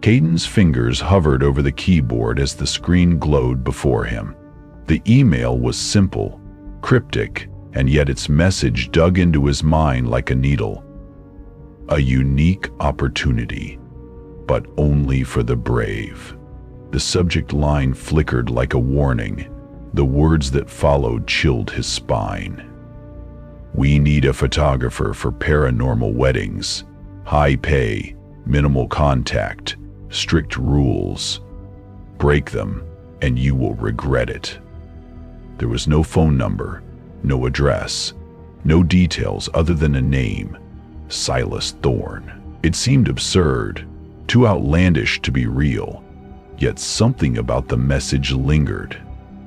Caden's fingers hovered over the keyboard as the screen glowed before him. The email was simple, cryptic, and yet its message dug into his mind like a needle. A unique opportunity, but only for the brave. The subject line flickered like a warning. The words that followed chilled his spine. We need a photographer for paranormal weddings. High pay, minimal contact, strict rules. Break them, and you will regret it. There was no phone number, no address, no details other than a name, Silas Thorne. It seemed absurd, too outlandish to be real, yet something about the message lingered.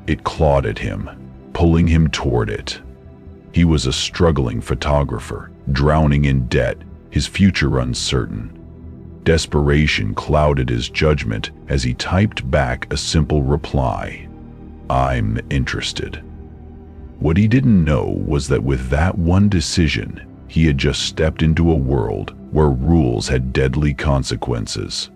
It clawed at him, pulling him toward it. He was a struggling photographer, drowning in debt, his future uncertain. Desperation clouded his judgment as he typed back a simple reply. I'm interested. What he didn't know was that with that one decision, he had just stepped into a world where rules had deadly consequences,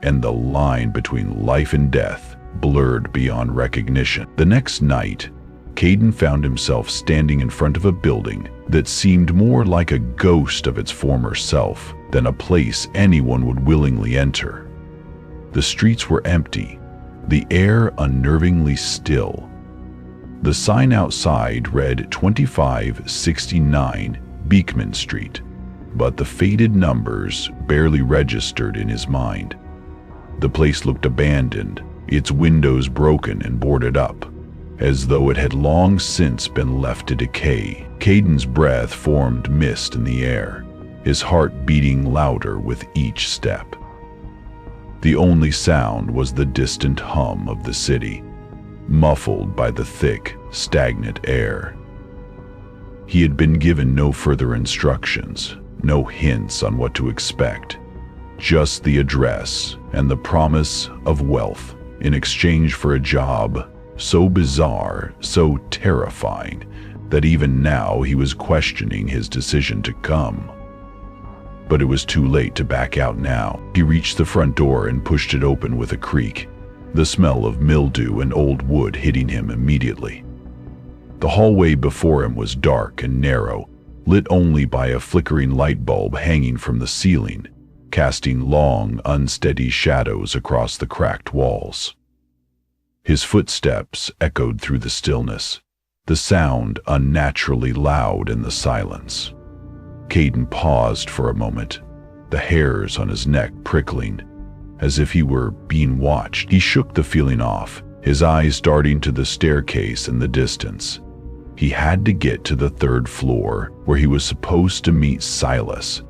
and the line between life and death blurred beyond recognition. The next night, Caden found himself standing in front of a building that seemed more like a ghost of its former self than a place anyone would willingly enter. The streets were empty, the air unnervingly still. The sign outside read 2569 Beekman Street, but the faded numbers barely registered in his mind. The place looked abandoned, its windows broken and boarded up, as though it had long since been left to decay. Caden's breath formed mist in the air, his heart beating louder with each step. The only sound was the distant hum of the city, muffled by the thick, stagnant air. He had been given no further instructions, no hints on what to expect, just the address and the promise of wealth in exchange for a job so bizarre, so terrifying, that even now he was questioning his decision to come. But it was too late to back out now. He reached the front door and pushed it open with a creak, the smell of mildew and old wood hitting him immediately. The hallway before him was dark and narrow, lit only by a flickering light bulb hanging from the ceiling, casting long, unsteady shadows across the cracked walls. His footsteps echoed through the stillness, the sound unnaturally loud in the silence. Caden paused for a moment, the hairs on his neck prickling, as if he were being watched. He shook the feeling off, his eyes darting to the staircase in the distance. He had to get to the third floor, where he was supposed to meet Silas.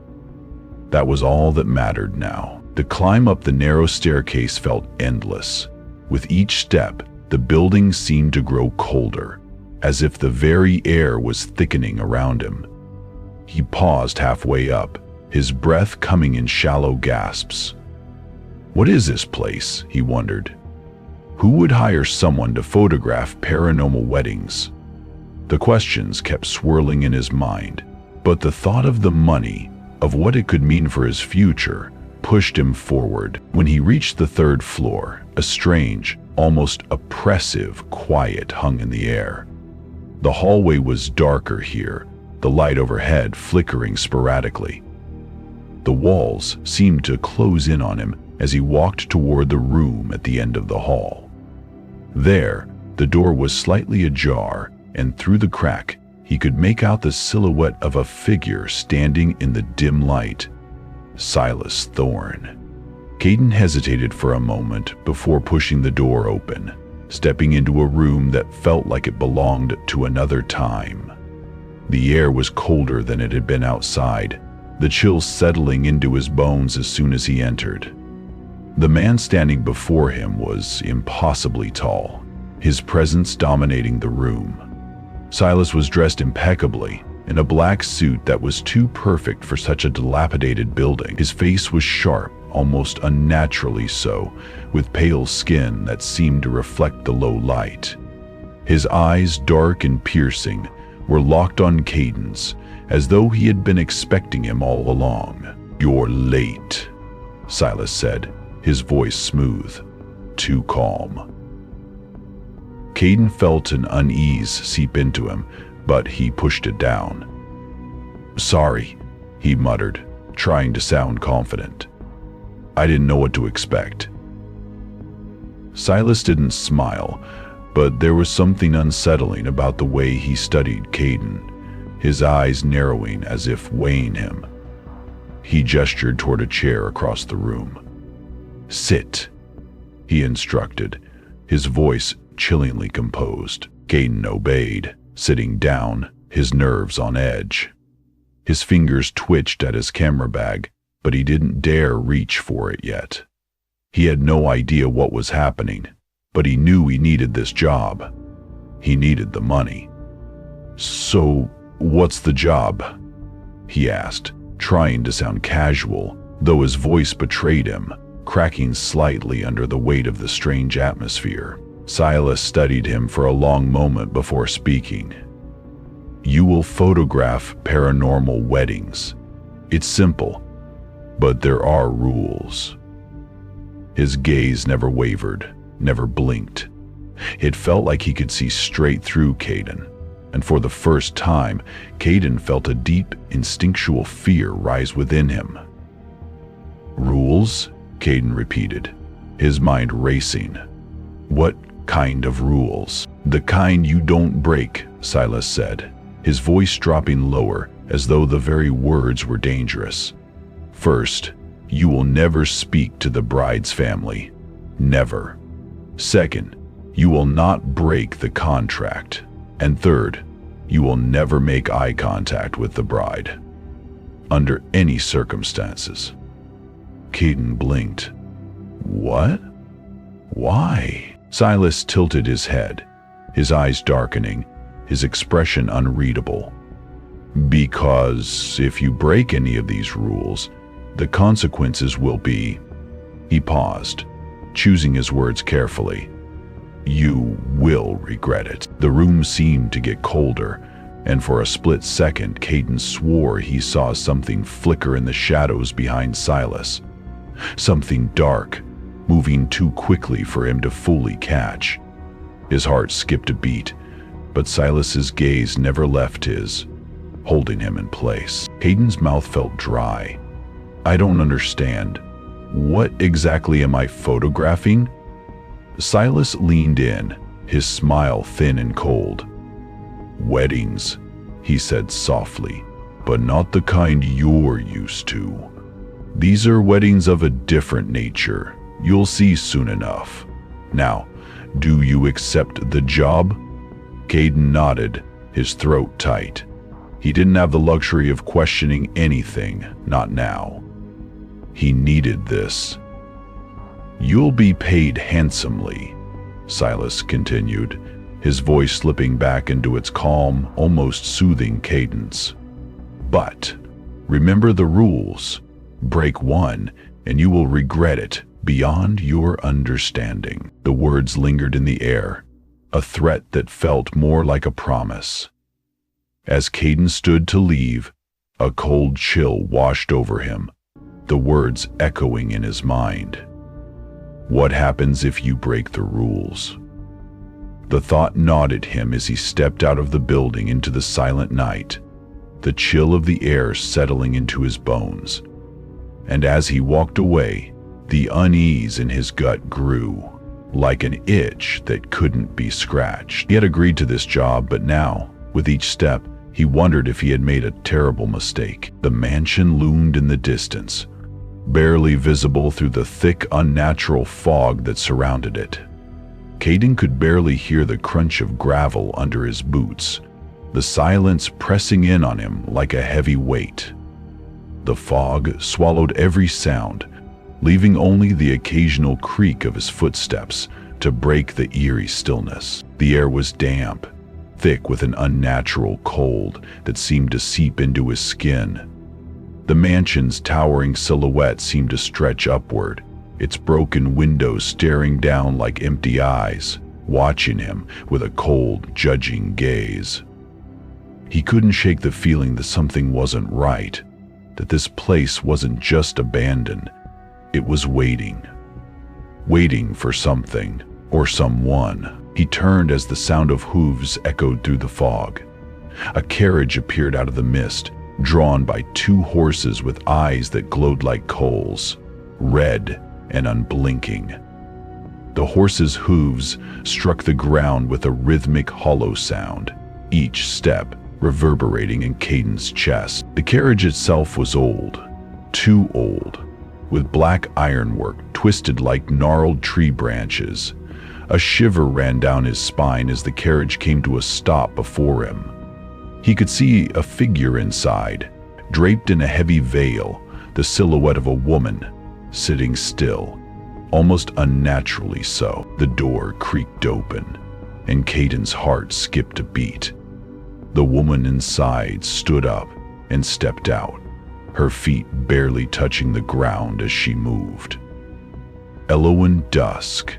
That was all that mattered now. The climb up the narrow staircase felt endless. With each step, the building seemed to grow colder, as if the very air was thickening around him. He paused halfway up, his breath coming in shallow gasps. What is this place? He wondered. Who would hire someone to photograph paranormal weddings? The questions kept swirling in his mind, but the thought of the money, of what it could mean for his future, pushed him forward. When he reached the third floor, a strange, almost oppressive quiet hung in the air. The hallway was darker here, the light overhead flickering sporadically. The walls seemed to close in on him as he walked toward the room at the end of the hall. There, the door was slightly ajar, and through the crack, he could make out the silhouette of a figure standing in the dim light. Silas Thorne. Caden hesitated for a moment before pushing the door open, stepping into a room that felt like it belonged to another time. The air was colder than it had been outside, the chill settling into his bones as soon as he entered. The man standing before him was impossibly tall, his presence dominating the room. Silas was dressed impeccably, in a black suit that was too perfect for such a dilapidated building. His face was sharp, almost unnaturally so, with pale skin that seemed to reflect the low light. His eyes, dark and piercing, were locked on Caden's, as though he had been expecting him all along. "You're late," Silas said, his voice smooth, too calm. Caden felt an unease seep into him, but he pushed it down. "Sorry," he muttered, trying to sound confident. "I didn't know what to expect." Silas didn't smile, but there was something unsettling about the way he studied Caden, his eyes narrowing as if weighing him. He gestured toward a chair across the room. "Sit," he instructed, his voice chillingly composed. Caden obeyed, sitting down, his nerves on edge. His fingers twitched at his camera bag, but he didn't dare reach for it yet. He had no idea what was happening, but he knew he needed this job. He needed the money. "So, what's the job?" he asked, trying to sound casual, though his voice betrayed him, cracking slightly under the weight of the strange atmosphere. Silas studied him for a long moment before speaking. "You will photograph paranormal weddings. It's simple, but there are rules." His gaze never wavered, never blinked. It felt like he could see straight through Caden, and for the first time, Caden felt a deep, instinctual fear rise within him. "Rules?" Caden repeated, his mind racing. "What kind of rules?" "The kind you don't break," Silas said, his voice dropping lower as though the very words were dangerous. "First, you will never speak to the bride's family. Never. Second, you will not break the contract. And third, you will never make eye contact with the bride. Under any circumstances." Caden blinked. "What? Why?" Silas tilted his head, his eyes darkening, his expression unreadable. "Because if you break any of these rules, the consequences will be..." He paused, choosing his words carefully. "You will regret it." The room seemed to get colder, and for a split second, Caden swore he saw something flicker in the shadows behind Silas. Something dark, moving too quickly for him to fully catch. His heart skipped a beat, but Silas's gaze never left his, holding him in place. Caden's mouth felt dry. "I don't understand. What exactly am I photographing?" Silas leaned in, his smile thin and cold. "Weddings," he said softly, "but not the kind you're used to. These are weddings of a different nature. You'll see soon enough. Now, do you accept the job?" Caden nodded, his throat tight. He didn't have the luxury of questioning anything, not now. He needed this. "You'll be paid handsomely," Silas continued, his voice slipping back into its calm, almost soothing cadence. "But remember the rules. Break one, and you will regret it beyond your understanding." The words lingered in the air, a threat that felt more like a promise. As Caden stood to leave, a cold chill washed over him, the words echoing in his mind. What happens if you break the rules? The thought gnawed at him as he stepped out of the building into the silent night, the chill of the air settling into his bones. And as he walked away, the unease in his gut grew, like an itch that couldn't be scratched. He had agreed to this job, but now, with each step, he wondered if he had made a terrible mistake. The mansion loomed in the distance, barely visible through the thick, unnatural fog that surrounded it. Caden could barely hear the crunch of gravel under his boots, the silence pressing in on him like a heavy weight. The fog swallowed every sound, leaving only the occasional creak of his footsteps to break the eerie stillness. The air was damp, thick with an unnatural cold that seemed to seep into his skin. The mansion's towering silhouette seemed to stretch upward, its broken windows staring down like empty eyes, watching him with a cold, judging gaze. He couldn't shake the feeling that something wasn't right, that this place wasn't just abandoned, it was waiting, waiting for something or someone. He turned as the sound of hooves echoed through the fog. A carriage appeared out of the mist, drawn by two horses with eyes that glowed like coals, red and unblinking. The horses' hooves struck the ground with a rhythmic hollow sound, each step reverberating in Caden's chest. The carriage itself was old, too old, with black ironwork twisted like gnarled tree branches. A shiver ran down his spine as the carriage came to a stop before him. He could see a figure inside, draped in a heavy veil, the silhouette of a woman, sitting still, almost unnaturally so. The door creaked open, and Caden's heart skipped a beat. The woman inside stood up and stepped out, her feet barely touching the ground as she moved. Elowen Dusk,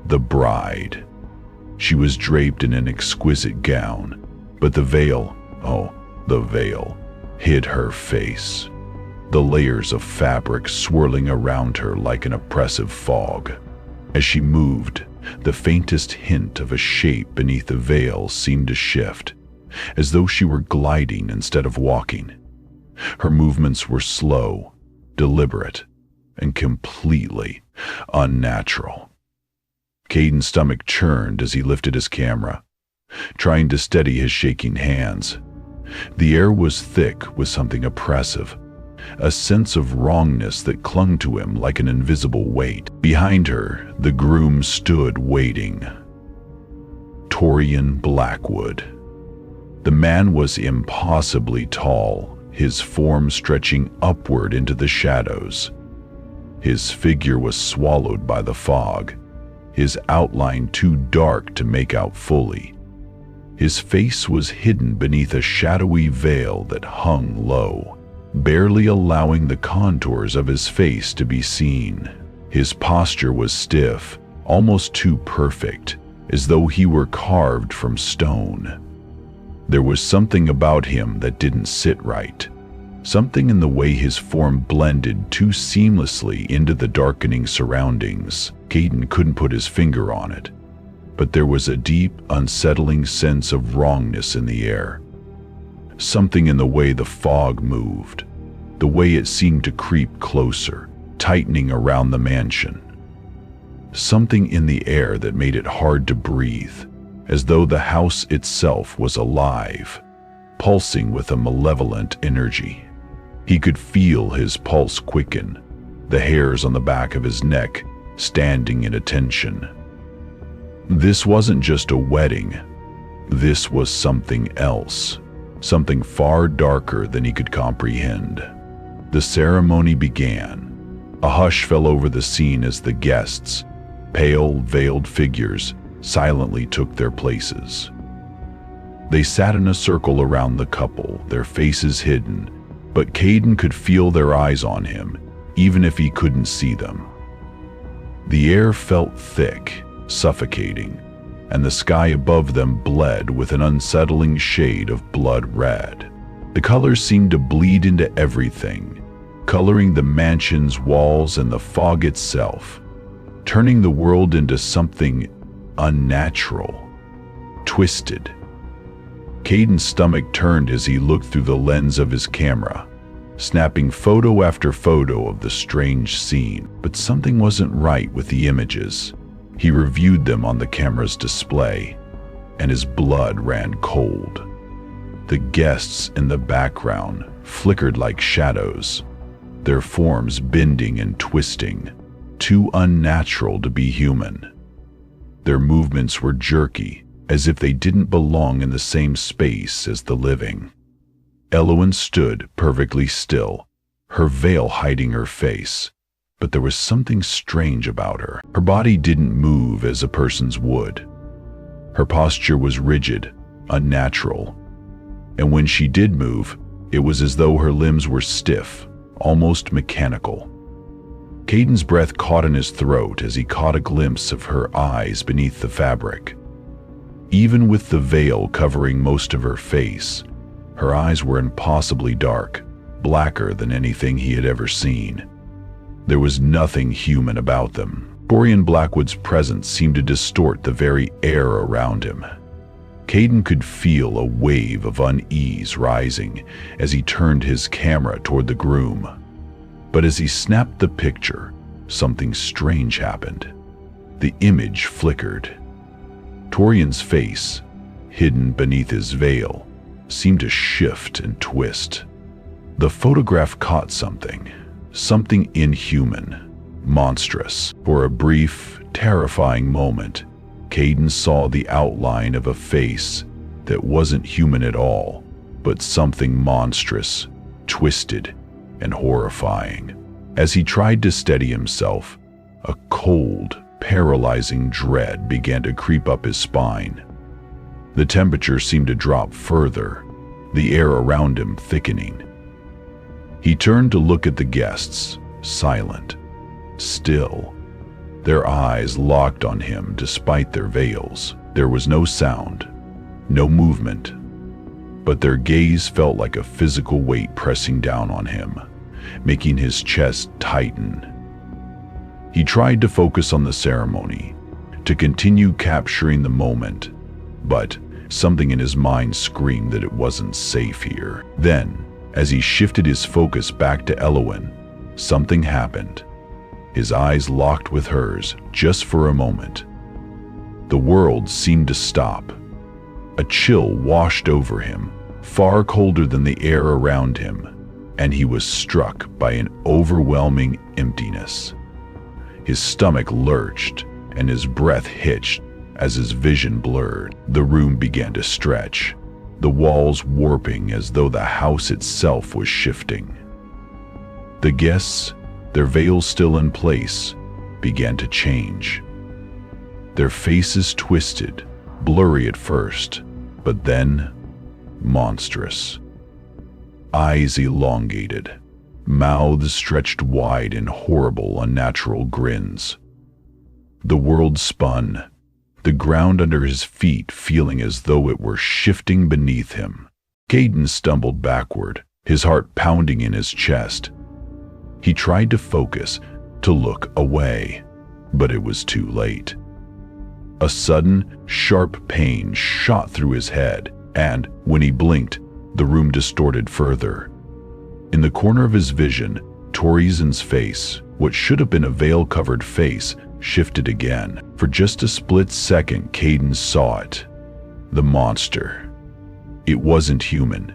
the bride. She was draped in an exquisite gown, but the veil, the veil, hid her face, the layers of fabric swirling around her like an oppressive fog. As she moved, the faintest hint of a shape beneath the veil seemed to shift, as though she were gliding instead of walking. Her movements were slow, deliberate, and completely unnatural. Caden's stomach churned as he lifted his camera, trying to steady his shaking hands. The air was thick with something oppressive, a sense of wrongness that clung to him like an invisible weight. Behind her, the groom stood waiting. Torian Blackwood. The man was impossibly tall, his form stretching upward into the shadows. His figure was swallowed by the fog, his outline too dark to make out fully. His face was hidden beneath a shadowy veil that hung low, barely allowing the contours of his face to be seen. His posture was stiff, almost too perfect, as though he were carved from stone. There was something about him that didn't sit right, something in the way his form blended too seamlessly into the darkening surroundings. Caden couldn't put his finger on it, but there was a deep, unsettling sense of wrongness in the air. Something in the way the fog moved, the way it seemed to creep closer, tightening around the mansion. Something in the air that made it hard to breathe, as though the house itself was alive, pulsing with a malevolent energy. He could feel his pulse quicken, the hairs on the back of his neck standing in attention. This wasn't just a wedding. This was something else, something far darker than he could comprehend. The ceremony began. A hush fell over the scene as the guests, pale, veiled figures, silently took their places. They sat in a circle around the couple, their faces hidden, but Caden could feel their eyes on him, even if he couldn't see them. The air felt thick, suffocating, and the sky above them bled with an unsettling shade of blood red. The colors seemed to bleed into everything, coloring the mansion's walls and the fog itself, turning the world into something unnatural, twisted. Caden's stomach turned as he looked through the lens of his camera, snapping photo after photo of the strange scene. But something wasn't right with the images. He reviewed them on the camera's display, and his blood ran cold. The guests in the background flickered like shadows, their forms bending and twisting, too unnatural to be human. Their movements were jerky, as if they didn't belong in the same space as the living. Elowen stood perfectly still, her veil hiding her face, but there was something strange about her. Her body didn't move as a person's would. Her posture was rigid, unnatural, and when she did move, it was as though her limbs were stiff, almost mechanical. Caden's breath caught in his throat as he caught a glimpse of her eyes beneath the fabric. Even with the veil covering most of her face, her eyes were impossibly dark, blacker than anything he had ever seen. There was nothing human about them. Victorian Blackwood's presence seemed to distort the very air around him. Caden could feel a wave of unease rising as he turned his camera toward the groom. But as he snapped the picture, something strange happened. The image flickered. Torian's face, hidden beneath his veil, seemed to shift and twist. The photograph caught something inhuman, monstrous. For a brief, terrifying moment, Caden saw the outline of a face that wasn't human at all, but something monstrous, twisted, and horrifying. As he tried to steady himself, a cold, paralyzing dread began to creep up his spine. The temperature seemed to drop further, the air around him thickening. He turned to look at the guests, silent, still. Their eyes locked on him despite their veils. There was no sound, no movement, but their gaze felt like a physical weight pressing down on him, making his chest tighten. He tried to focus on the ceremony, to continue capturing the moment, but something in his mind screamed that it wasn't safe here. Then, as he shifted his focus back to Elowen, something happened. His eyes locked with hers just for a moment. The world seemed to stop. A chill washed over him, far colder than the air around him, and he was struck by an overwhelming emptiness. His stomach lurched, and his breath hitched as his vision blurred. The room began to stretch, the walls warping as though the house itself was shifting. The guests, their veils still in place, began to change. Their faces twisted, blurry at first, but then monstrous. Eyes elongated, mouths stretched wide in horrible, unnatural grins. The world spun, the ground under his feet feeling as though it were shifting beneath him. Caden stumbled backward, his heart pounding in his chest. He tried to focus, to look away, but it was too late. A sudden, sharp pain shot through his head, and when he blinked, the room distorted further. In the corner of his vision, Torian's face, what should have been a veil-covered face, shifted again. For just a split second, Caden saw it. The monster. It wasn't human.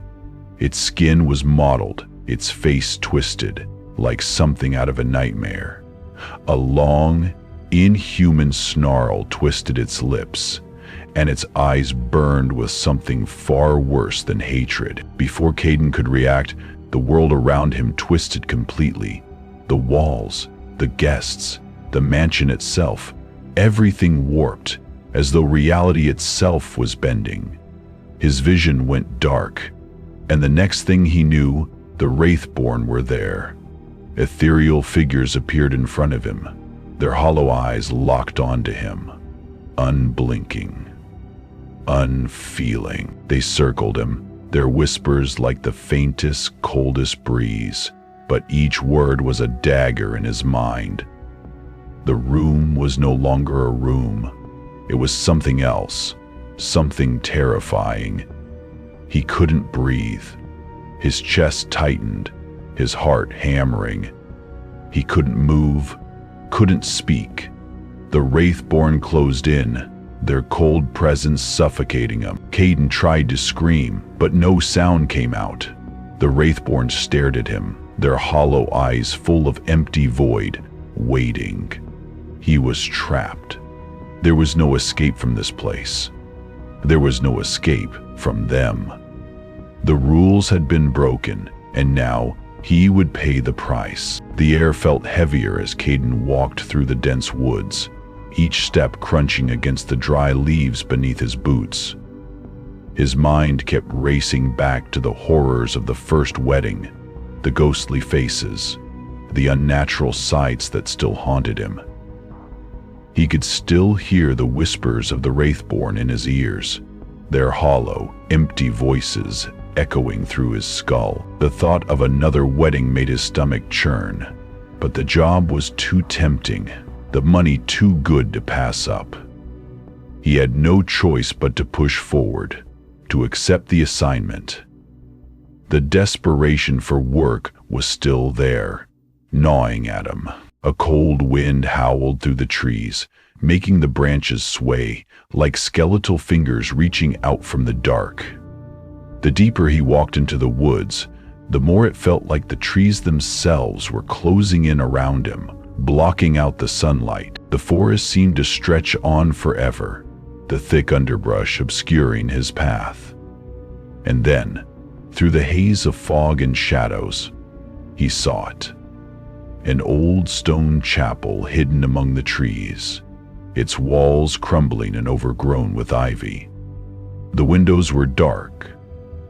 Its skin was mottled, its face twisted, like something out of a nightmare. A long, inhuman snarl twisted its lips, and its eyes burned with something far worse than hatred. Before Caden could react, the world around him twisted completely. The walls, the guests, the mansion itself, everything warped, as though reality itself was bending. His vision went dark, and the next thing he knew, the Wraithborn were there. Ethereal figures appeared in front of him, their hollow eyes locked onto him, unblinking, unfeeling. They circled him, their whispers like the faintest, coldest breeze, but each word was a dagger in his mind. The room was no longer a room. It was something else, something terrifying. He couldn't breathe. His chest tightened, his heart hammering. He couldn't move, couldn't speak. The Wraithborn closed in, their cold presence suffocating him. Caden tried to scream, but no sound came out. The Wraithborn stared at him, their hollow eyes full of empty void, waiting. He was trapped. There was no escape from this place. There was no escape from them. The rules had been broken, and now he would pay the price. The air felt heavier as Caden walked through the dense woods, each step crunching against the dry leaves beneath his boots. His mind kept racing back to the horrors of the first wedding, the ghostly faces, the unnatural sights that still haunted him. He could still hear the whispers of the Wraithborn in his ears, their hollow, empty voices echoing through his skull. The thought of another wedding made his stomach churn, but the job was too tempting. the money too good to pass up. He had no choice but to push forward, to accept the assignment. The desperation for work was still there, gnawing at him. A cold wind howled through the trees, making the branches sway, like skeletal fingers reaching out from the dark. The deeper he walked into the woods, the more it felt like the trees themselves were closing in around him, blocking out the sunlight. The forest seemed to stretch on forever, the thick underbrush obscuring his path. And then, through the haze of fog and shadows, he saw it. An old stone chapel hidden among the trees, its walls crumbling and overgrown with ivy. The windows were dark,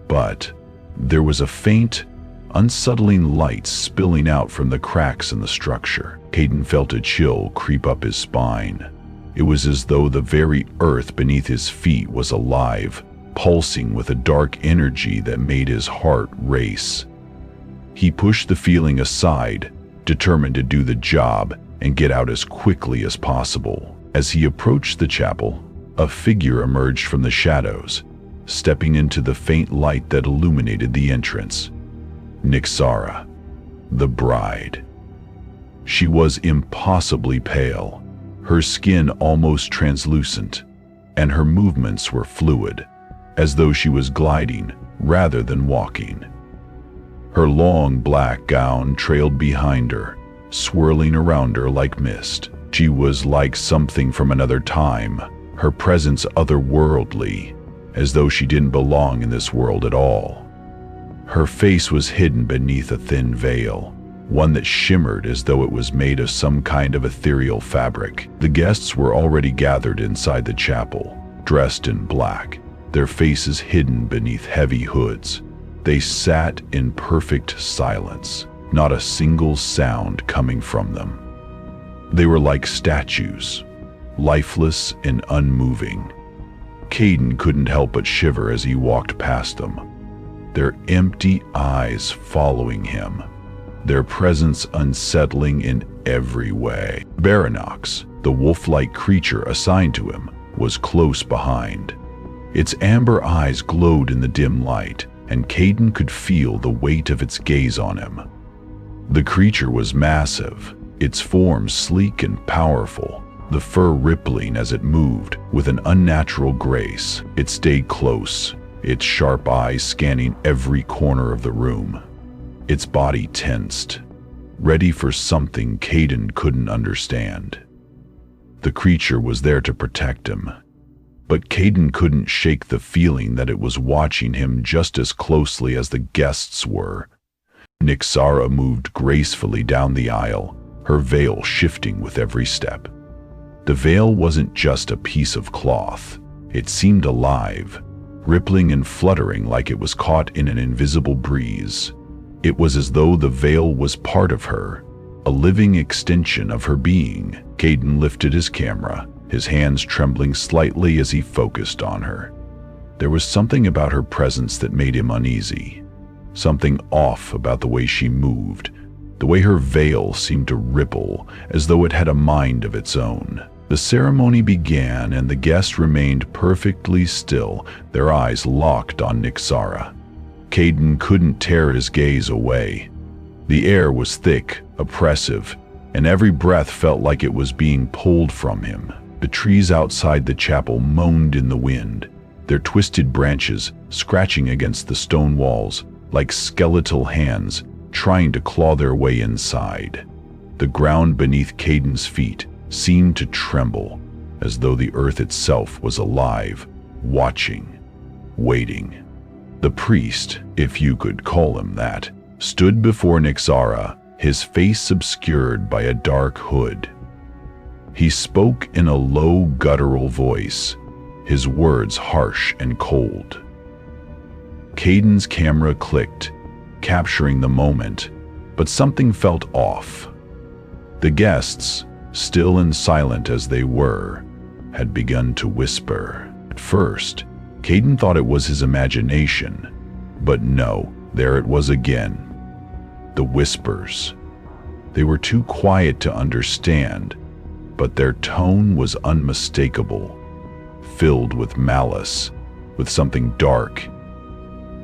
but there was a faint, unsettling light spilling out from the cracks in the structure. Caden felt a chill creep up his spine. It was as though the very earth beneath his feet was alive, pulsing with a dark energy that made his heart race. He pushed the feeling aside, determined to do the job and get out as quickly as possible. As he approached the chapel, a figure emerged from the shadows, stepping into the faint light that illuminated the entrance. Nyxara, the bride. She was impossibly pale, her skin almost translucent, and her movements were fluid, as though she was gliding rather than walking. Her long black gown trailed behind her, swirling around her like mist. She was like something from another time, her presence otherworldly, as though she didn't belong in this world at all. Her face was hidden beneath a thin veil, one that shimmered as though it was made of some kind of ethereal fabric. The guests were already gathered inside the chapel, dressed in black, their faces hidden beneath heavy hoods. They sat in perfect silence, not a single sound coming from them. They were like statues, lifeless and unmoving. Caden couldn't help but shiver as he walked past them, their empty eyes following him, their presence unsettling in every way. Baranox, the wolf-like creature assigned to him, was close behind. Its amber eyes glowed in the dim light, and Caden could feel the weight of its gaze on him. The creature was massive, its form sleek and powerful, the fur rippling as it moved with an unnatural grace. It stayed close, its sharp eyes scanning every corner of the room. Its body tensed, ready for something Caden couldn't understand. The creature was there to protect him, but Caden couldn't shake the feeling that it was watching him just as closely as the guests were. Nyxara moved gracefully down the aisle, her veil shifting with every step. The veil wasn't just a piece of cloth. It seemed alive, rippling and fluttering like it was caught in an invisible breeze. It was as though the veil was part of her, a living extension of her being. Caden lifted his camera, his hands trembling slightly as he focused on her. There was something about her presence that made him uneasy, something off about the way she moved, the way her veil seemed to ripple as though it had a mind of its own. The ceremony began and the guests remained perfectly still, their eyes locked on Nyxara. Caden couldn't tear his gaze away. The air was thick, oppressive, and every breath felt like it was being pulled from him. The trees outside the chapel moaned in the wind, their twisted branches scratching against the stone walls like skeletal hands trying to claw their way inside. The ground beneath Caden's feet seemed to tremble, as though the earth itself was alive, watching, waiting. The priest, if you could call him that, stood before Nyxara, his face obscured by a dark hood. He spoke in a low, guttural voice, his words harsh and cold. Caden's camera clicked, capturing the moment, but something felt off. The guests, still and silent as they were, had begun to whisper. At first, Caden thought it was his imagination, but no, there it was again. The whispers. They were too quiet to understand, but their tone was unmistakable, filled with malice, with something dark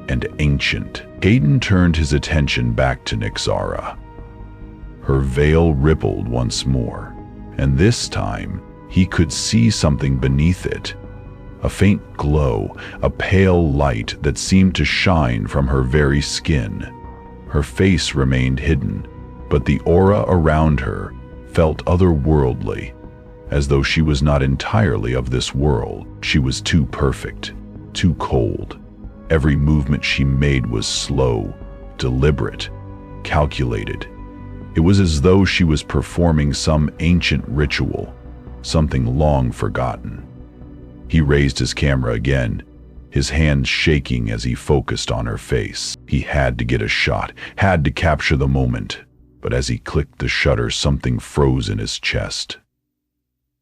and ancient. Caden turned his attention back to Nyxara. Her veil rippled once more, and this time he could see something beneath it. A faint glow, a pale light that seemed to shine from her very skin. Her face remained hidden, but the aura around her felt otherworldly, as though she was not entirely of this world. She was too perfect, too cold. Every movement she made was slow, deliberate, calculated. It was as though she was performing some ancient ritual, something long forgotten. He raised his camera again, his hands shaking as he focused on her face. He had to get a shot, had to capture the moment, but as he clicked the shutter, something froze in his chest.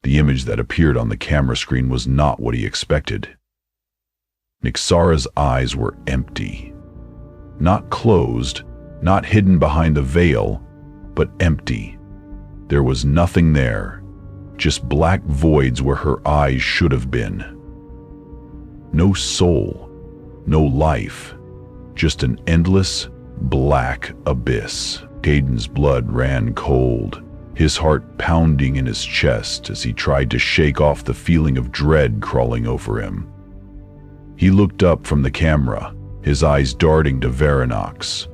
The image that appeared on the camera screen was not what he expected. Nyxara's eyes were empty. Not closed, not hidden behind the veil, but empty. There was nothing there, just black voids where her eyes should have been. No soul, no life, just an endless, black abyss. Caden's blood ran cold, his heart pounding in his chest as he tried to shake off the feeling of dread crawling over him. He looked up from the camera, his eyes darting to Verinox.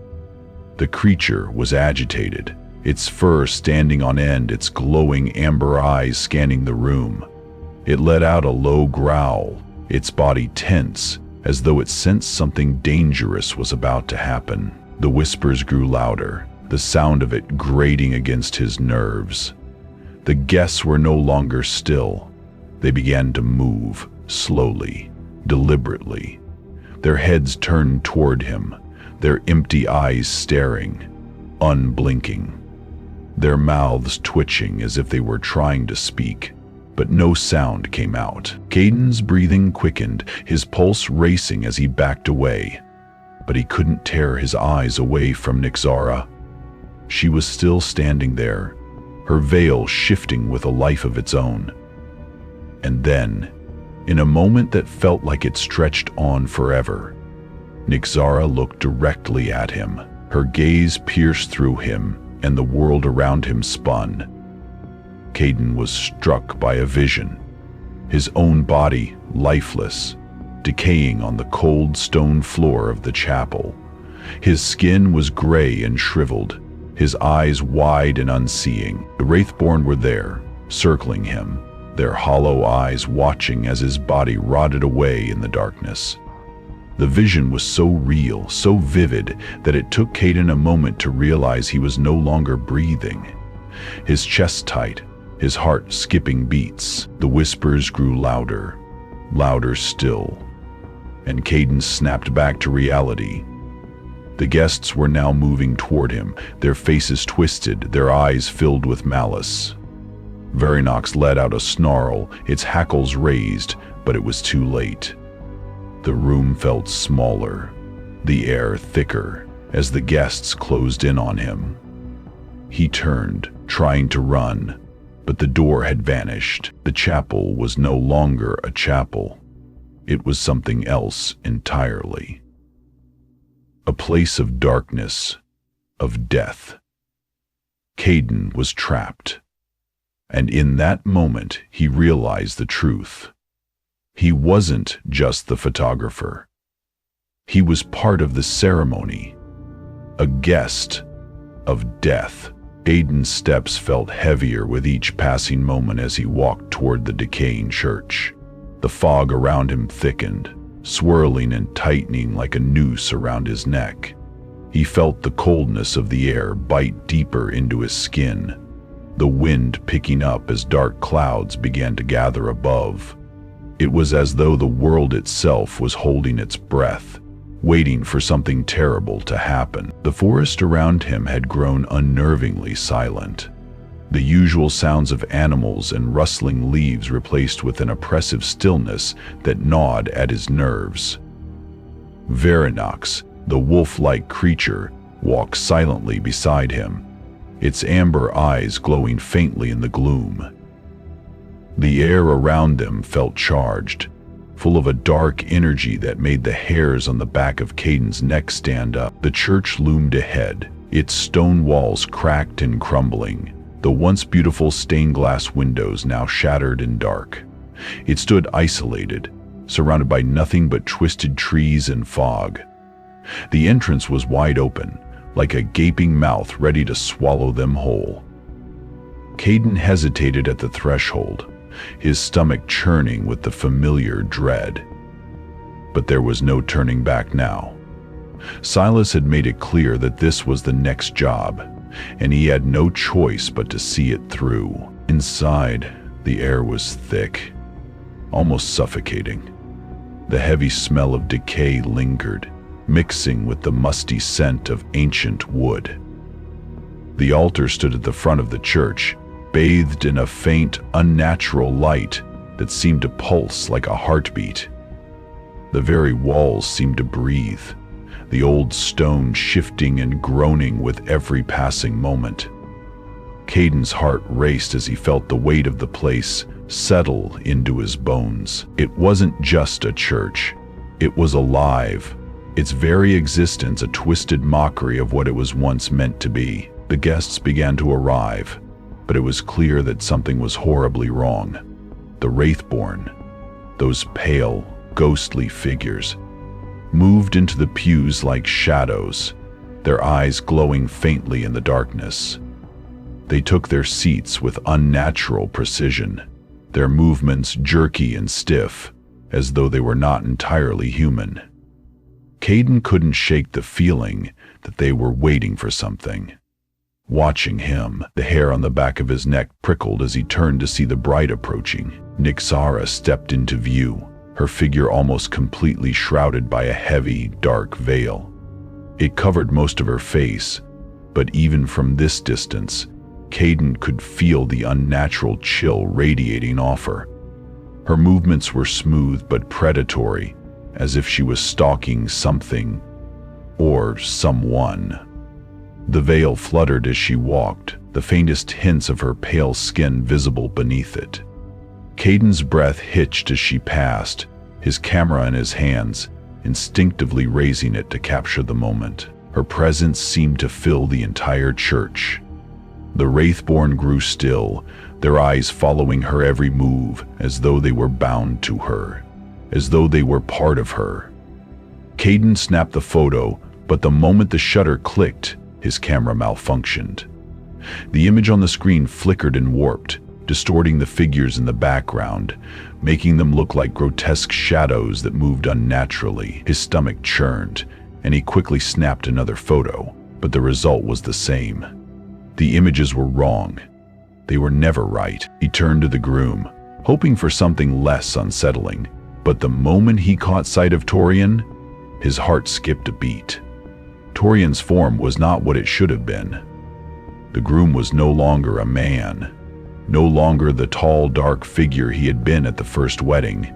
The creature was agitated, its fur standing on end, its glowing amber eyes scanning the room. It let out a low growl, its body tense, as though it sensed something dangerous was about to happen. The whispers grew louder, the sound of it grating against his nerves. The guests were no longer still. They began to move, slowly, deliberately. Their heads turned toward him, their empty eyes staring, unblinking. Their mouths twitching as if they were trying to speak, but no sound came out. Caden's breathing quickened, his pulse racing as he backed away. But he couldn't tear his eyes away from Nyxara. She was still standing there, her veil shifting with a life of its own. And then, in a moment that felt like it stretched on forever, Nyxara looked directly at him. Her gaze pierced through him, and the world around him spun. Caden was struck by a vision. His own body, lifeless, decaying on the cold stone floor of the chapel. His skin was gray and shriveled, his eyes wide and unseeing. The Wraithborn were there, circling him, their hollow eyes watching as his body rotted away in the darkness. The vision was so real, so vivid, that it took Caden a moment to realize he was no longer breathing. His chest tight, his heart skipping beats. The whispers grew louder, louder still, and Caden snapped back to reality. The guests were now moving toward him, their faces twisted, their eyes filled with malice. Verinox let out a snarl, its hackles raised, but it was too late. The room felt smaller, the air thicker, as the guests closed in on him. He turned, trying to run, but the door had vanished. The chapel was no longer a chapel. It was something else entirely. A place of darkness, of death. Caden was trapped, and in that moment he realized the truth. He wasn't just the photographer. He was part of the ceremony, a guest of death. Caden's steps felt heavier with each passing moment as he walked toward the decaying church. The fog around him thickened, swirling and tightening like a noose around his neck. He felt the coldness of the air bite deeper into his skin, the wind picking up as dark clouds began to gather above. It was as though the world itself was holding its breath, waiting for something terrible to happen. The forest around him had grown unnervingly silent. The usual sounds of animals and rustling leaves replaced with an oppressive stillness that gnawed at his nerves. Verinox, the wolf-like creature, walked silently beside him, its amber eyes glowing faintly in the gloom. The air around them felt charged, full of a dark energy that made the hairs on the back of Caden's neck stand up. The church loomed ahead, its stone walls cracked and crumbling, the once beautiful stained glass windows now shattered and dark. It stood isolated, surrounded by nothing but twisted trees and fog. The entrance was wide open, like a gaping mouth ready to swallow them whole. Caden hesitated at the threshold, his stomach churning with the familiar dread. But there was no turning back now. Silas had made it clear that this was the next job, and he had no choice but to see it through. Inside, the air was thick, almost suffocating. The heavy smell of decay lingered, mixing with the musty scent of ancient wood. The altar stood at the front of the church, bathed in a faint, unnatural light that seemed to pulse like a heartbeat. The very walls seemed to breathe, the old stone shifting and groaning with every passing moment. Caden's heart raced as he felt the weight of the place settle into his bones. It wasn't just a church. It was alive, its very existence a twisted mockery of what it was once meant to be. The guests began to arrive, but it was clear that something was horribly wrong. The Wraithborn, those pale, ghostly figures, moved into the pews like shadows, their eyes glowing faintly in the darkness. They took their seats with unnatural precision, their movements jerky and stiff, as though they were not entirely human. Caden couldn't shake the feeling that they were waiting for something. Watching him, the hair on the back of his neck prickled as he turned to see the bride approaching. Nixara stepped into view, her figure almost completely shrouded by a heavy, dark veil. It covered most of her face, but even from this distance, Caden could feel the unnatural chill radiating off her. Her movements were smooth but predatory, as if she was stalking something or someone. The veil fluttered as she walked, the faintest hints of her pale skin visible beneath it. Caden's breath hitched as she passed, his camera in his hands, instinctively raising it to capture the moment. Her presence seemed to fill the entire church. The Wraithborn grew still, their eyes following her every move, as though they were bound to her, as though they were part of her. Caden snapped the photo, but the moment the shutter clicked, his camera malfunctioned. The image on the screen flickered and warped, distorting the figures in the background, making them look like grotesque shadows that moved unnaturally. His stomach churned, and he quickly snapped another photo, but the result was the same. The images were wrong. They were never right. He turned to the groom, hoping for something less unsettling, but the moment he caught sight of Torian, his heart skipped a beat. Torian's form was not what it should have been. The groom was no longer a man, no longer the tall, dark figure he had been at the first wedding.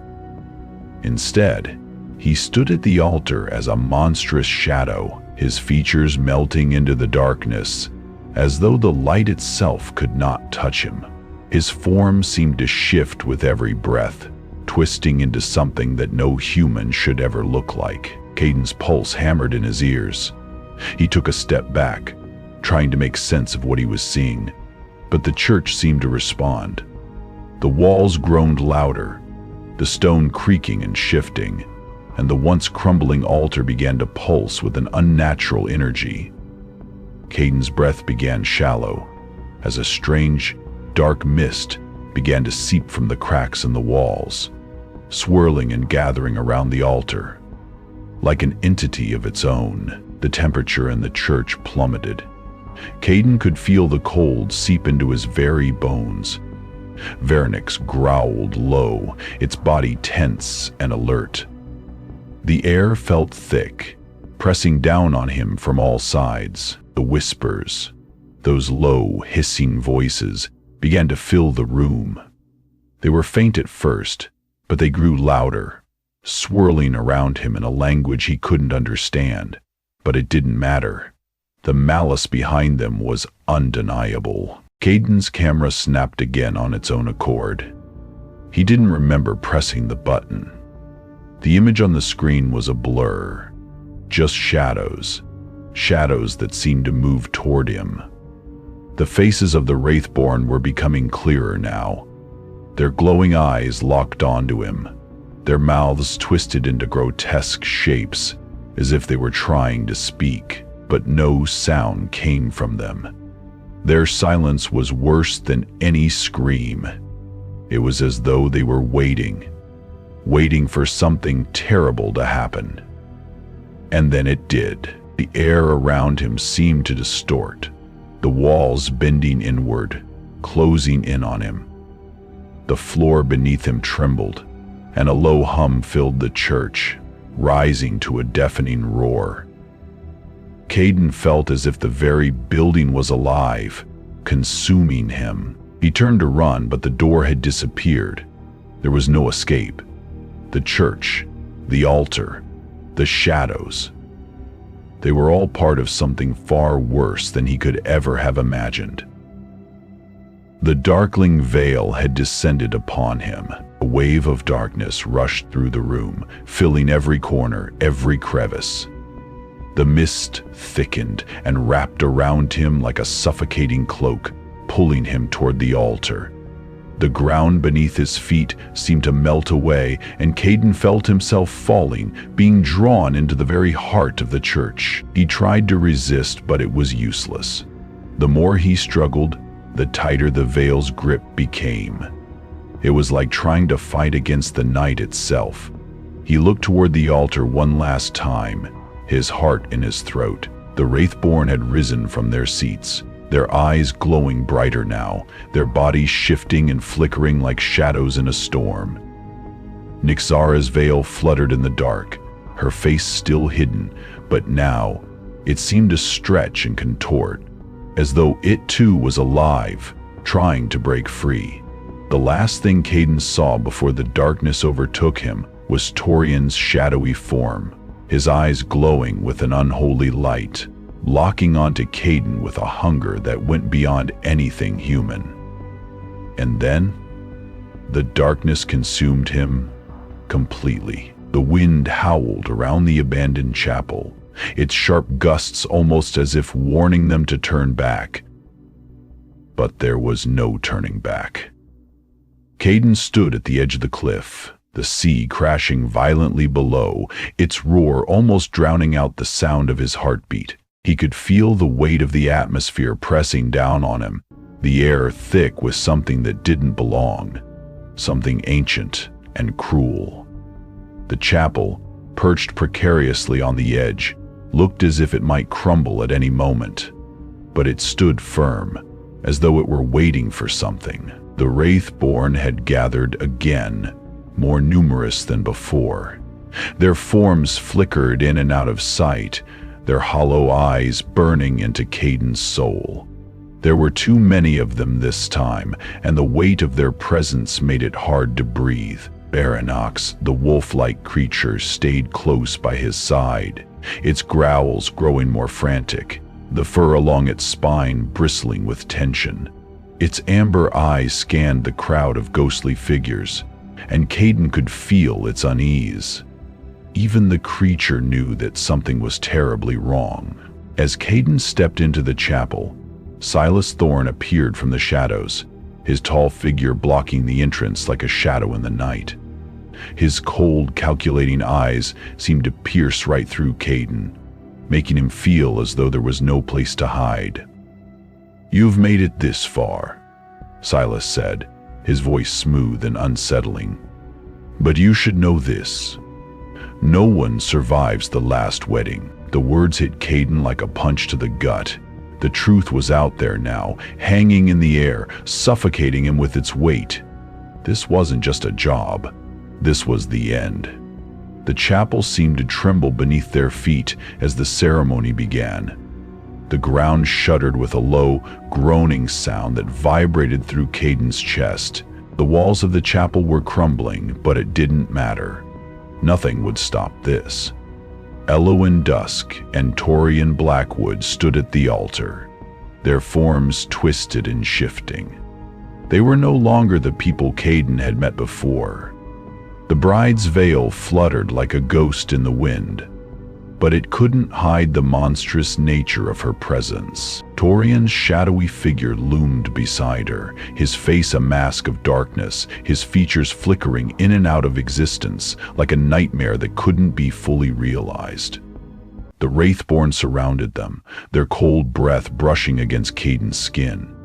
Instead, he stood at the altar as a monstrous shadow, his features melting into the darkness, as though the light itself could not touch him. His form seemed to shift with every breath, twisting into something that no human should ever look like. Caden's pulse hammered in his ears. He took a step back, trying to make sense of what he was seeing, but the church seemed to respond. The walls groaned louder, the stone creaking and shifting, and the once crumbling altar began to pulse with an unnatural energy. Caden's breath began shallow, as a strange, dark mist began to seep from the cracks in the walls, swirling and gathering around the altar. Like an entity of its own, the temperature in the church plummeted. Caden could feel the cold seep into his very bones. Vernix growled low, its body tense and alert. The air felt thick, pressing down on him from all sides. The whispers, those low, hissing voices, began to fill the room. They were faint at first, but they grew louder, swirling around him in a language he couldn't understand. But it didn't matter. The malice behind them was undeniable. Caden's camera snapped again on its own accord. He didn't remember pressing the button. The image on the screen was a blur, just shadows that seemed to move toward him. The faces of the Wraithborn were becoming clearer now, their glowing eyes locked onto him, their mouths twisted into grotesque shapes as if they were trying to speak, but no sound came from them. Their silence was worse than any scream. It was as though they were waiting for something terrible to happen. And then it did. The air around him seemed to distort, the walls bending inward, closing in on him. The floor beneath him trembled, and a low hum filled the church, rising to a deafening roar. Caden felt as if the very building was alive, consuming him. He turned to run, but the door had disappeared. There was no escape. The church, the altar, the shadows. They were all part of something far worse than he could ever have imagined. The darkling veil had descended upon him. A wave of darkness rushed through the room, filling every corner, every crevice. The mist thickened and wrapped around him like a suffocating cloak, pulling him toward the altar. The ground beneath his feet seemed to melt away, and Caden felt himself falling, being drawn into the very heart of the church. He tried to resist, but it was useless. The more he struggled, the tighter the veil's grip became. It was like trying to fight against the night itself. He looked toward the altar one last time, his heart in his throat. The Wraithborn had risen from their seats, their eyes glowing brighter now, their bodies shifting and flickering like shadows in a storm. Nyxara's veil fluttered in the dark, her face still hidden, but now it seemed to stretch and contort, as though it too was alive, trying to break free. The last thing Caden saw before the darkness overtook him was Torian's shadowy form, his eyes glowing with an unholy light, locking onto Caden with a hunger that went beyond anything human. And then, the darkness consumed him completely. The wind howled around the abandoned chapel, its sharp gusts almost as if warning them to turn back. But there was no turning back. Caden stood at the edge of the cliff, the sea crashing violently below, its roar almost drowning out the sound of his heartbeat. He could feel the weight of the atmosphere pressing down on him, the air thick with something that didn't belong, something ancient and cruel. The chapel, perched precariously on the edge, looked as if it might crumble at any moment, but it stood firm, as though it were waiting for something. The Wraithborn had gathered again, more numerous than before. Their forms flickered in and out of sight, their hollow eyes burning into Caden's soul. There were too many of them this time, and the weight of their presence made it hard to breathe. Baranox, the wolf-like creature, stayed close by his side, its growls growing more frantic, the fur along its spine bristling with tension. Its amber eyes scanned the crowd of ghostly figures, and Caden could feel its unease. Even the creature knew that something was terribly wrong. As Caden stepped into the chapel, Silas Thorne appeared from the shadows, his tall figure blocking the entrance like a shadow in the night. His cold, calculating eyes seemed to pierce right through Caden, making him feel as though there was no place to hide. "You've made it this far," Silas said, his voice smooth and unsettling. "But you should know this. No one survives the last wedding." The words hit Caden like a punch to the gut. The truth was out there now, hanging in the air, suffocating him with its weight. This wasn't just a job. This was the end. The chapel seemed to tremble beneath their feet as the ceremony began. The ground shuddered with a low, groaning sound that vibrated through Caden's chest. The walls of the chapel were crumbling, but it didn't matter. Nothing would stop this. Elowen Dusk and Torian Blackwood stood at the altar, their forms twisted and shifting. They were no longer the people Caden had met before. The bride's veil fluttered like a ghost in the wind, but it couldn't hide the monstrous nature of her presence. Torian's shadowy figure loomed beside her, his face a mask of darkness, his features flickering in and out of existence like a nightmare that couldn't be fully realized. The Wraithborn surrounded them, their cold breath brushing against Caden's skin.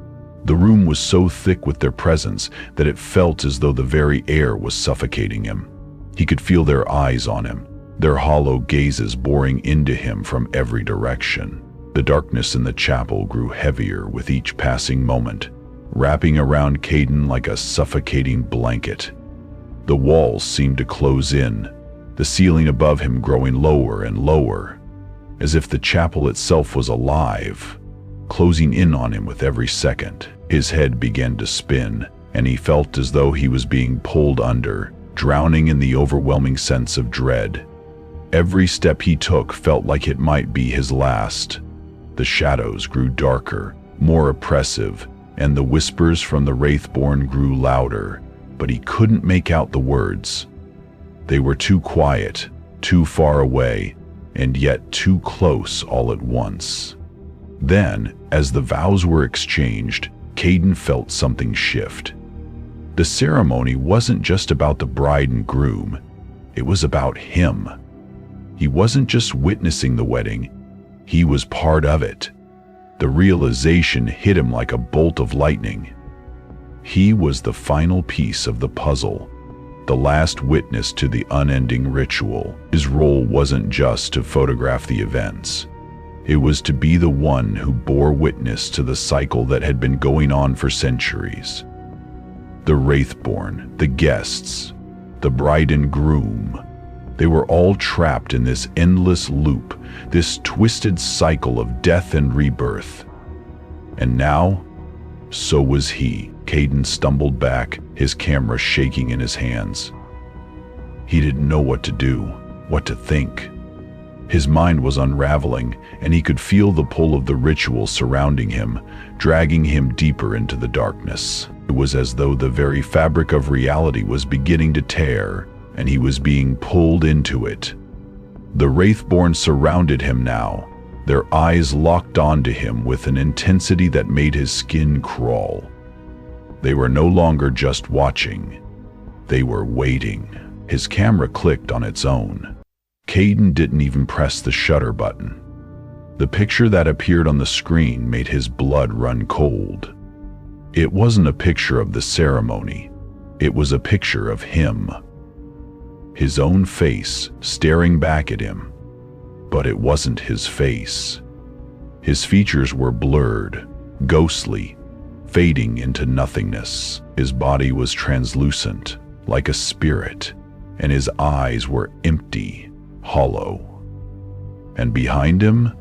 The room was so thick with their presence that it felt as though the very air was suffocating him. He could feel their eyes on him, their hollow gazes boring into him from every direction. The darkness in the chapel grew heavier with each passing moment, wrapping around Caden like a suffocating blanket. The walls seemed to close in, the ceiling above him growing lower and lower, as if the chapel itself was alive, closing in on him with every second. His head began to spin, and he felt as though he was being pulled under, drowning in the overwhelming sense of dread. Every step he took felt like it might be his last. The shadows grew darker, more oppressive, and the whispers from the Wraithborn grew louder, but he couldn't make out the words. They were too quiet, too far away, and yet too close all at once. Then, as the vows were exchanged, Caden felt something shift. The ceremony wasn't just about the bride and groom, it was about him. He wasn't just witnessing the wedding, he was part of it. The realization hit him like a bolt of lightning. He was the final piece of the puzzle, the last witness to the unending ritual. His role wasn't just to photograph the events. It was to be the one who bore witness to the cycle that had been going on for centuries. The Wraithborn, the guests, the bride and groom, they were all trapped in this endless loop, this twisted cycle of death and rebirth. And now, so was he. Caden stumbled back, his camera shaking in his hands. He didn't know what to do, what to think. His mind was unraveling, and he could feel the pull of the ritual surrounding him, dragging him deeper into the darkness. It was as though the very fabric of reality was beginning to tear, and he was being pulled into it. The Wraithborn surrounded him now, their eyes locked onto him with an intensity that made his skin crawl. They were no longer just watching, they were waiting. His camera clicked on its own. Caden didn't even press the shutter button. The picture that appeared on the screen made his blood run cold. It wasn't a picture of the ceremony, it was a picture of him. His own face staring back at him, but it wasn't his face. His features were blurred, ghostly, fading into nothingness. His body was translucent, like a spirit, and his eyes were empty, hollow. And behind him,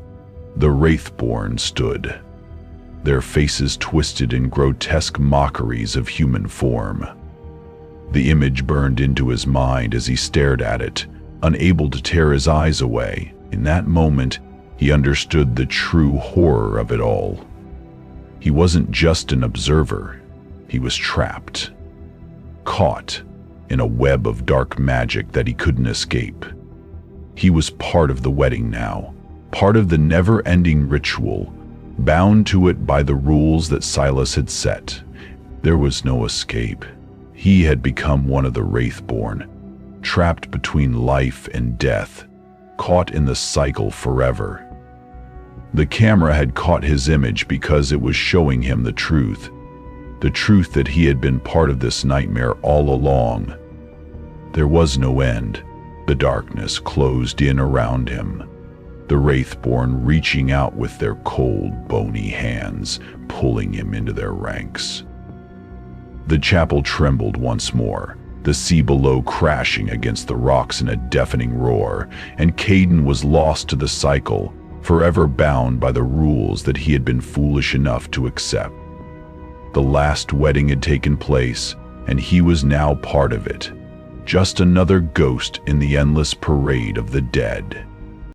the Wraithborn stood, their faces twisted in grotesque mockeries of human form. The image burned into his mind as he stared at it, unable to tear his eyes away. In that moment, he understood the true horror of it all. He wasn't just an observer, he was trapped, caught in a web of dark magic that he couldn't escape. He was part of the wedding now, part of the never-ending ritual, bound to it by the rules that Silas had set. There was no escape. He had become one of the Wraithborn, trapped between life and death, caught in the cycle forever. The camera had caught his image because it was showing him the truth that he had been part of this nightmare all along. There was no end. The darkness closed in around him, the Wraithborn reaching out with their cold, bony hands, pulling him into their ranks. The chapel trembled once more, the sea below crashing against the rocks in a deafening roar, and Caden was lost to the cycle, forever bound by the rules that he had been foolish enough to accept. The last wedding had taken place, and he was now part of it, just another ghost in the endless parade of the dead.